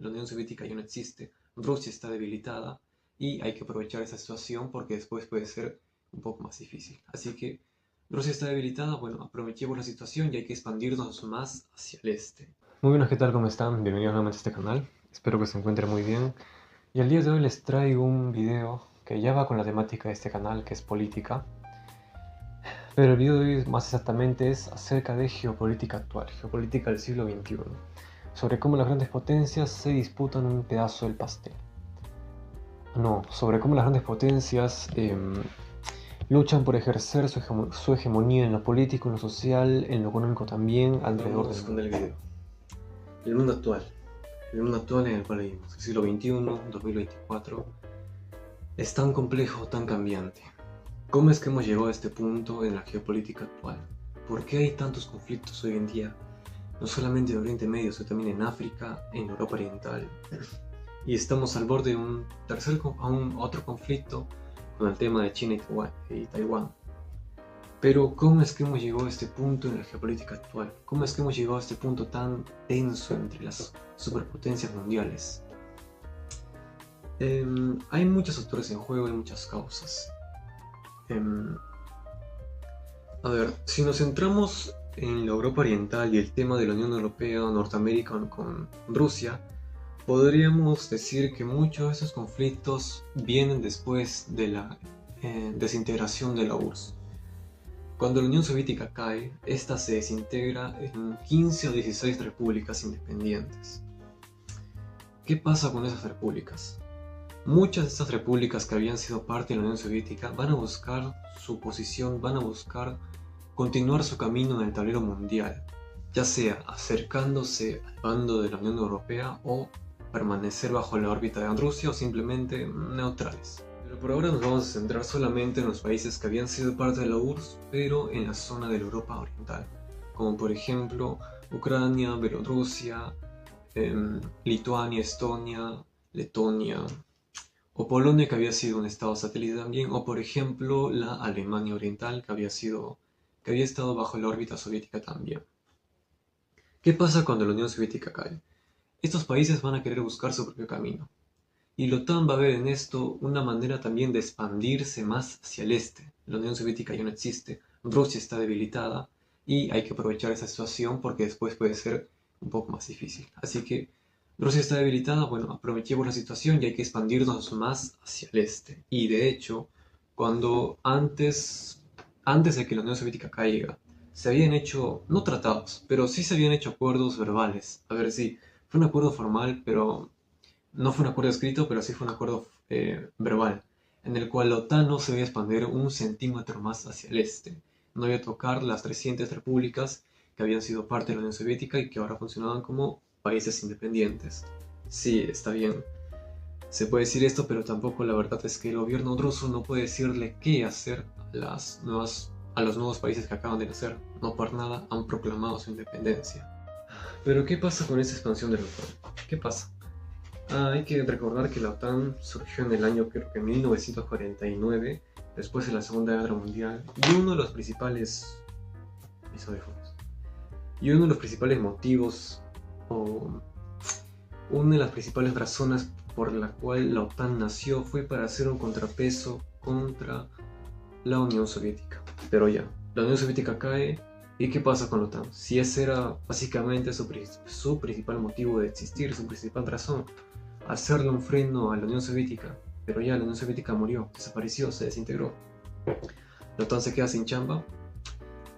la Unión Soviética ya no existe, Rusia está debilitada y hay que aprovechar esa situación porque después puede ser un poco más difícil. Así que Rusia está debilitada, bueno, aprovechemos la situación y hay que expandirnos más hacia el este. Muy buenas, ¿qué tal? ¿Cómo están? Bienvenidos nuevamente a este canal. Espero que se encuentren muy bien. Y el día de hoy les traigo un video que ya va con la temática de este canal, que es política. Pero el video de hoy más exactamente es acerca de geopolítica actual, geopolítica del siglo XXI. Sobre cómo las grandes potencias se disputan un pedazo del pastel. No, sobre cómo las grandes potencias luchan por ejercer su hegemonía en lo político, en lo social, en lo económico también, alrededor del mundo. El video. El mundo actual. El mundo actual en el cual vivimos, el siglo XXI, 2024, es tan complejo, tan cambiante. ¿Cómo es que hemos llegado a este punto en la geopolítica actual? ¿Por qué hay tantos conflictos hoy en día? No solamente en Oriente Medio, sino también en África, en Europa Oriental. Y estamos al borde de otro conflicto con el tema de China y Taiwán. Pero ¿cómo es que hemos llegado a este punto en la geopolítica actual? ¿Cómo es que hemos llegado a este punto tan tenso entre las superpotencias mundiales? Hay muchos factores en juego y muchas causas. A ver, si nos centramos en la Europa Oriental y el tema de la Unión Europea o Norteamérica con Rusia, podríamos decir que muchos de esos conflictos vienen después de la desintegración de la URSS. Cuando la Unión Soviética cae, esta se desintegra en 15 o 16 repúblicas independientes. ¿Qué pasa con esas repúblicas? Muchas de estas repúblicas que habían sido parte de la Unión Soviética van a buscar su posición, van a buscar continuar su camino en el tablero mundial, ya sea acercándose al bando de la Unión Europea o permanecer bajo la órbita de Rusia o simplemente neutrales. Pero por ahora nos vamos a centrar solamente en los países que habían sido parte de la URSS, pero en la zona de la Europa Oriental, como por ejemplo Ucrania, Bielorrusia, Lituania, Estonia, Letonia, o Polonia, que había sido un estado satélite también, o por ejemplo la Alemania Oriental, que había estado bajo la órbita soviética también. ¿Qué pasa cuando la Unión Soviética cae? Estos países van a querer buscar su propio camino. Y la OTAN va a ver en esto una manera también de expandirse más hacia el este. La Unión Soviética ya no existe, Rusia está debilitada y hay que aprovechar esa situación porque después puede ser un poco más difícil. Así que Rusia está debilitada, bueno, aprovechemos la situación y hay que expandirnos más hacia el este. Y de hecho, cuando antes de que la Unión Soviética caiga, se habían hecho, no tratados, pero sí se habían hecho acuerdos verbales. A ver, sí, fue un acuerdo formal, pero no fue un acuerdo escrito, pero sí fue un acuerdo verbal, en el cual la OTAN no se iba a expandir un centímetro más hacia el este. No iba a tocar las 300 repúblicas que habían sido parte de la Unión Soviética y que ahora funcionaban como países independientes. Sí, está bien. Se puede decir esto, pero tampoco la verdad es que el gobierno ruso no puede decirle qué hacer a los nuevos países que acaban de nacer. No por nada han proclamado su independencia. Pero ¿qué pasa con esta expansión de la OTAN? ¿Qué pasa? Hay que recordar que la OTAN surgió en el año, creo que 1949, después de la Segunda Guerra Mundial, y uno de los principales motivos, o una de las principales razones por la cual la OTAN nació fue para hacer un contrapeso contra la Unión Soviética. Pero ya, la Unión Soviética cae, ¿y qué pasa con la OTAN? Si ese era básicamente su principal motivo de existir, su principal razón, hacerle un freno a la Unión Soviética, pero ya la Unión Soviética murió, desapareció, se desintegró. La OTAN se queda sin chamba,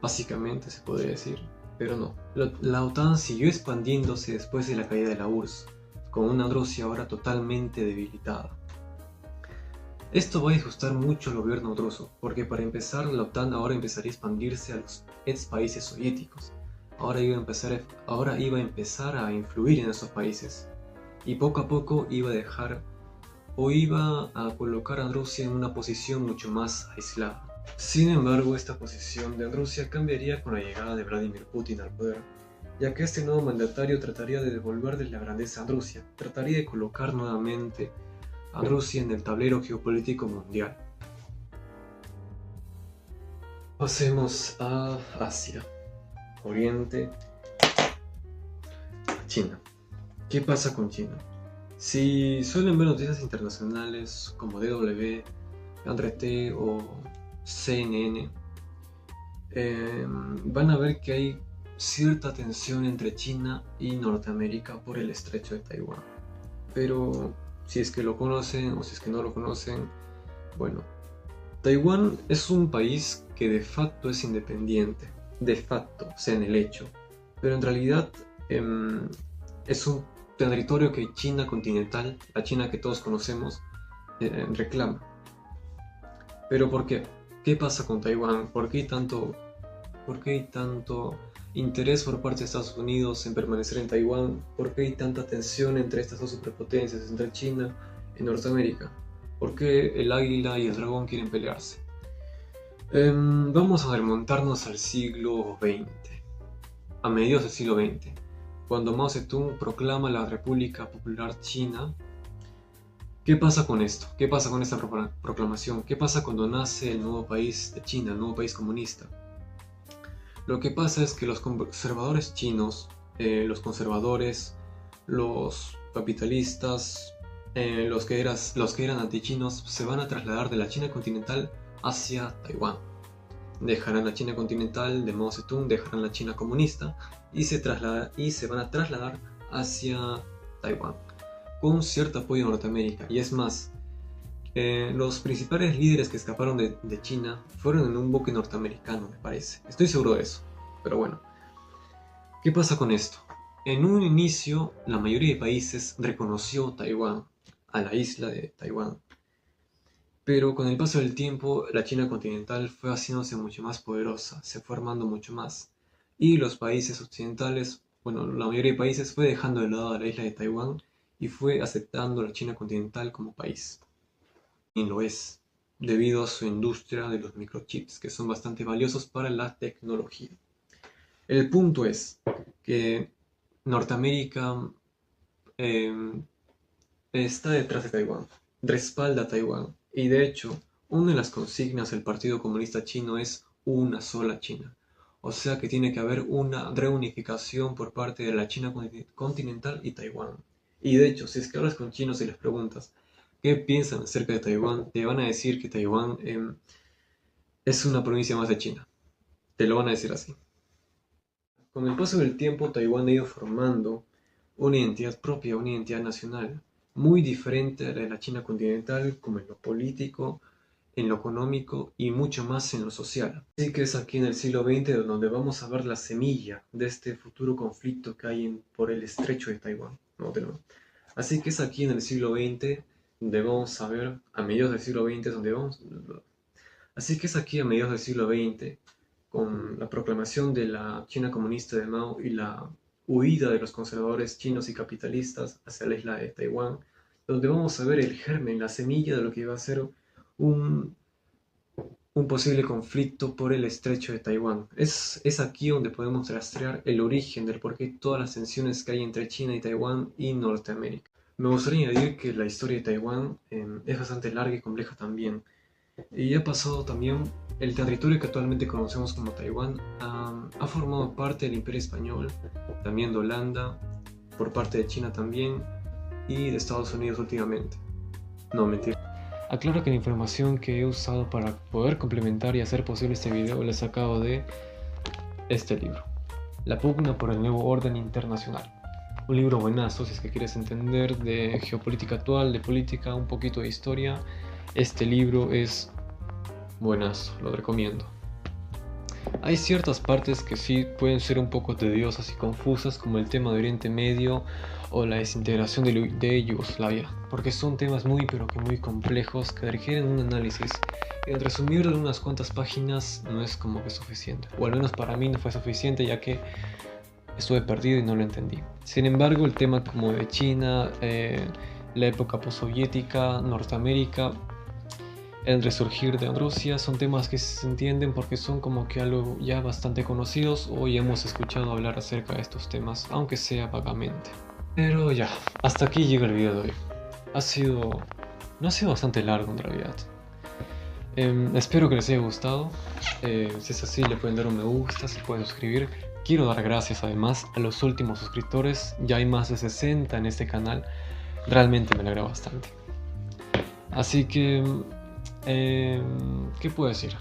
básicamente se podría decir, pero no. La OTAN siguió expandiéndose después de la caída de la URSS, con una Rusia ahora totalmente debilitada. Esto va a disgustar mucho al gobierno ruso, porque para empezar la OTAN ahora empezaría a expandirse a los ex países soviéticos. Ahora iba a empezar a influir en esos países. Y poco a poco iba a colocar a Rusia en una posición mucho más aislada. Sin embargo, esta posición de Rusia cambiaría con la llegada de Vladimir Putin al poder, ya que este nuevo mandatario trataría de devolverle la grandeza a Rusia, trataría de colocar nuevamente a Rusia en el tablero geopolítico mundial. Pasemos a Asia, Oriente, China. ¿Qué pasa con China? Si suelen ver noticias internacionales como DW, RT o CNN, van a ver que hay cierta tensión entre China y Norteamérica por el estrecho de Taiwán. Pero si es que lo conocen o si es que no lo conocen, bueno, Taiwán es un país que de facto es independiente, de facto, o sea, en el hecho, pero en realidad es un territorio que China continental, la China que todos conocemos, reclama. ¿Pero por qué? ¿Qué pasa con Taiwán? ¿Por qué hay tanto interés por parte de Estados Unidos en permanecer en Taiwán? ¿Por qué hay tanta tensión entre estas dos superpotencias, entre China y Norteamérica? ¿Por qué el águila y el dragón quieren pelearse? Vamos a remontarnos al siglo XX, a mediados del siglo XX, cuando Mao Zedong proclama la República Popular China. ¿Qué pasa con esto? ¿Qué pasa con esta proclamación? ¿Qué pasa cuando nace el nuevo país de China, el nuevo país comunista? Lo que pasa es que los conservadores chinos, los conservadores, los capitalistas, los que eran antichinos, se van a trasladar de la China continental hacia Taiwán. Dejarán la China continental de Mao Zedong, dejarán la China comunista y se van a trasladar hacia Taiwán, con cierto apoyo de Norteamérica. Y es más, los principales líderes que escaparon de China fueron en un buque norteamericano, me parece. Estoy seguro de eso. Pero bueno, ¿qué pasa con esto? En un inicio, la mayoría de países reconoció Taiwán, a la isla de Taiwán. Pero con el paso del tiempo, la China continental fue haciéndose mucho más poderosa, se fue armando mucho más. Y los países occidentales, bueno, la mayoría de países fue dejando de lado a la isla de Taiwán y fue aceptando a la China continental como país. Y lo es, debido a su industria de los microchips, que son bastante valiosos para la tecnología. El punto es que Norteamérica está detrás de Taiwán, respalda a Taiwán, y de hecho, una de las consignas del Partido Comunista Chino es una sola China. O sea que tiene que haber una reunificación por parte de la China continental y Taiwán. Y de hecho, si es que hablas con chinos y les preguntas qué piensan acerca de Taiwán, te van a decir que Taiwán es una provincia más de China. Te lo van a decir así. Con el paso del tiempo, Taiwán ha ido formando una identidad propia, una identidad nacional, muy diferente a la de la China continental, como en lo político, en lo económico y mucho más en lo social. Así que es aquí en el siglo XX donde vamos a ver la semilla de este futuro conflicto que hay por el estrecho de Taiwán. Así que es aquí en el siglo XX donde vamos a ver, a mediados del siglo XX, Así que es aquí a mediados del siglo XX, con la proclamación de la China comunista de Mao y la huida de los conservadores chinos y capitalistas hacia la isla de Taiwán, donde vamos a ver el germen, la semilla de lo que iba a ser un posible conflicto por el estrecho de Taiwán. Es aquí donde podemos rastrear el origen del por qué todas las tensiones que hay entre China y Taiwán y Norteamérica. Me gustaría añadir que la historia de Taiwán es bastante larga y compleja también. Y ha pasado también, el territorio que actualmente conocemos como Taiwán ha formado parte del Imperio Español, también de Holanda, por parte de China también, y de Estados Unidos últimamente. No, mentira. Aclaro que la información que he usado para poder complementar y hacer posible este video la he sacado de este libro, La pugna por el nuevo orden internacional. Un libro buenazo si es que quieres entender de geopolítica actual, de política, un poquito de historia. Este libro es buenazo, lo recomiendo. Hay ciertas partes que sí pueden ser un poco tediosas y confusas, como el tema de Oriente Medio o la desintegración de Yugoslavia, porque son temas muy pero que muy complejos que requieren un análisis, y el resumirlo en unas cuantas páginas no es como que suficiente, o al menos para mí no fue suficiente, ya que estuve perdido y no lo entendí. Sin embargo, el tema como de China, la época postsoviética, Norteamérica, el resurgir de Rusia, son temas que se entienden porque son como que algo ya bastante conocidos o ya hemos escuchado hablar acerca de estos temas, aunque sea vagamente. Pero ya, hasta aquí llega el video de hoy. No ha sido bastante largo en realidad. Espero que les haya gustado. Si es así, le pueden dar un me gusta, se pueden suscribir. Quiero dar gracias además a los últimos suscriptores, ya hay más de 60 en este canal. realmente me alegra bastante. Así que, ¿qué puedo decir?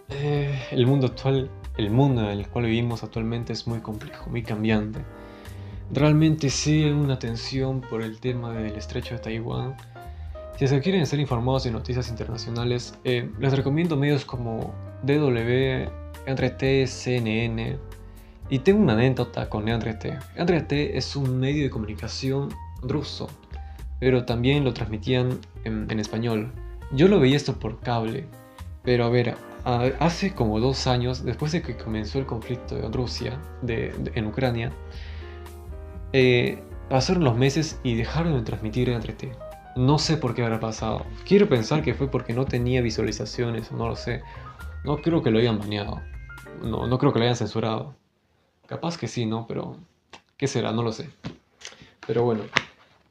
El mundo actual, el mundo en el cual vivimos actualmente es muy complejo, muy cambiante. Realmente sí hay una tensión por el tema del estrecho de Taiwán. Si se quieren estar informados de noticias internacionales, les recomiendo medios como DW, NRT, CNN. Y tengo una anécdota con NRT. NRT es un medio de comunicación ruso, pero también lo transmitían en español. Yo lo veía esto por cable, pero a ver, hace como 2 años, después de que comenzó el conflicto de Rusia en Ucrania, pasaron los meses y dejaron de transmitir NRT. No sé por qué habrá pasado. Quiero pensar que fue porque no tenía visualizaciones, no lo sé. No creo que lo hayan baneado. No, no creo que lo hayan censurado. Capaz que sí, ¿no? Pero ¿qué será? No lo sé. Pero bueno,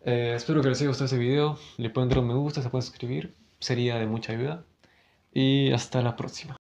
espero que les haya gustado este video. Le pueden dar un me gusta, se pueden suscribir. Sería de mucha ayuda. Y hasta la próxima.